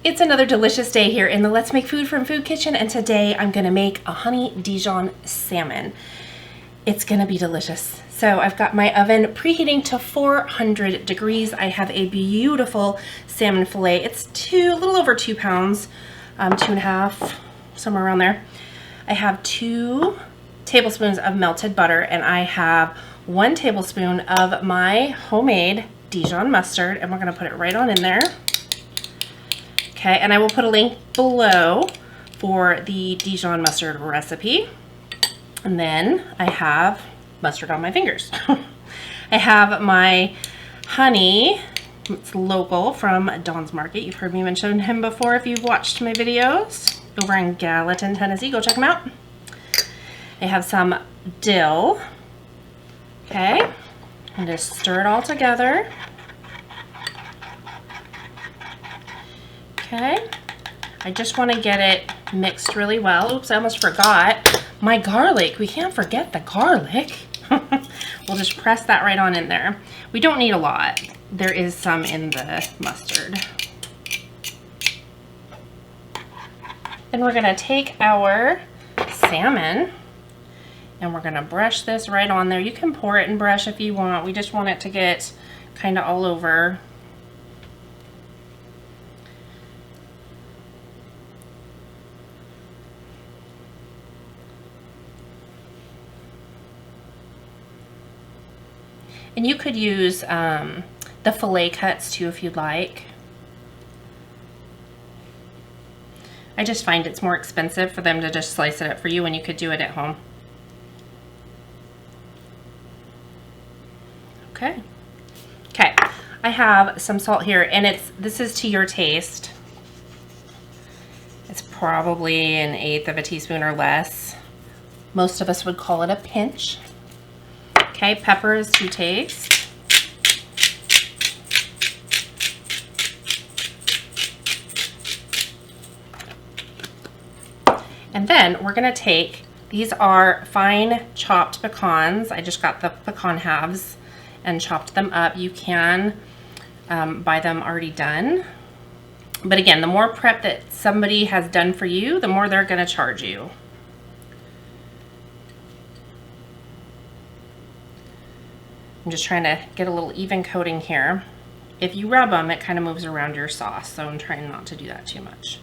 It's another delicious day here in the Let's Make Food from Food Kitchen, and today I'm gonna make a honey Dijon salmon. It's gonna be delicious. So I've got my oven preheating to 400 degrees. I have a beautiful salmon fillet. It's a little over 2 pounds, 2.5, somewhere around there. I have 2 tablespoons of melted butter, and I have 1 tablespoon of my homemade Dijon mustard, and we're gonna put it right on in there. Okay, and I will put a link below for the Dijon mustard recipe. And then I have mustard on my fingers. I have my honey. It's local from Don's Market. You've heard me mention him before if you've watched my videos over in Gallatin, Tennessee. Go check him out. I have some dill. Okay, and just stir it all together. Okay, I just want to get it mixed really well. Oops, I almost forgot my garlic. We can't forget the garlic. We'll just press that right on in there. We don't need a lot. There is some in the mustard. Then we're going to take our salmon and we're going to brush this right on there. You can pour it and brush if you want. We just want it to get kind of all over. And you could use the fillet cuts too if you'd like. I just find it's more expensive for them to just slice it up for you when you could do it at home. Okay. Okay, I have some salt here, and this is to your taste. It's probably 1/8 of a teaspoon or less. Most of us would call it a pinch. Okay, pepper is to taste. And then we're gonna take, these are fine chopped pecans. I just got the pecan halves and chopped them up. You can buy them already done. But again, the more prep that somebody has done for you, the more they're gonna charge you. I'm just trying to get a little even coating here. If you rub them, it kind of moves around your sauce, so I'm trying not to do that too much.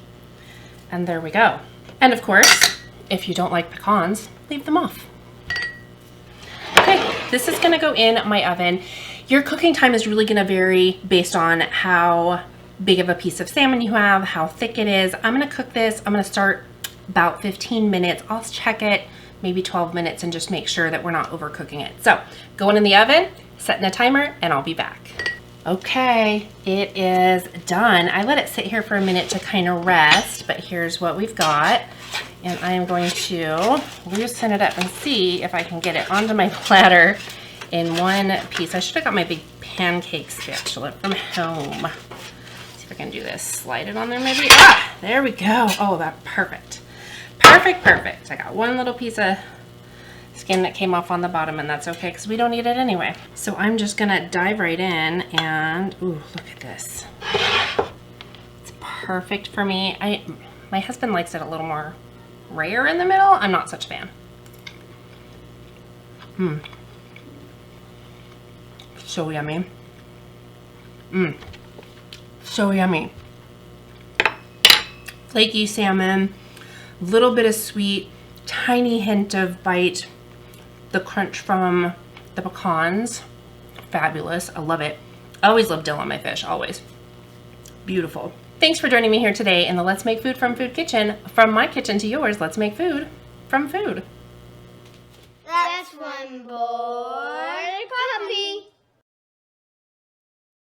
And there we go. And of course, if you don't like pecans, leave them off. Okay, this is gonna go in my oven. Your cooking time is really gonna vary based on how big of a piece of salmon you have, how thick it is. I'm gonna cook this, I'm gonna start about 15 minutes. I'll check it maybe 12 minutes and just make sure that we're not overcooking it. So going in the oven, setting a timer, and I'll be back. Okay, it is done. I let it sit here for a minute to kind of rest, but here's what we've got. And I am going to loosen it up and see if I can get it onto my platter in one piece. I should have got my big pancake spatula from home. Let's see if I can do this. Slide it on there maybe. Ah, there we go. Oh, that's perfect. Perfect, perfect. I got one little piece of skin that came off on the bottom, and that's okay because we don't need it anyway. So I'm just gonna dive right in and, ooh, look at this. It's perfect for me. My husband likes it a little more rare in the middle. I'm not such a fan. So yummy. So yummy. Flaky salmon. Little bit of sweet, tiny hint of bite, the crunch from the pecans. Fabulous. I love it. I always love dill on my fish, always. Beautiful. Thanks for joining me here today in the Let's Make Food from Food Kitchen. From my kitchen to yours, let's make food from food. That's one boy.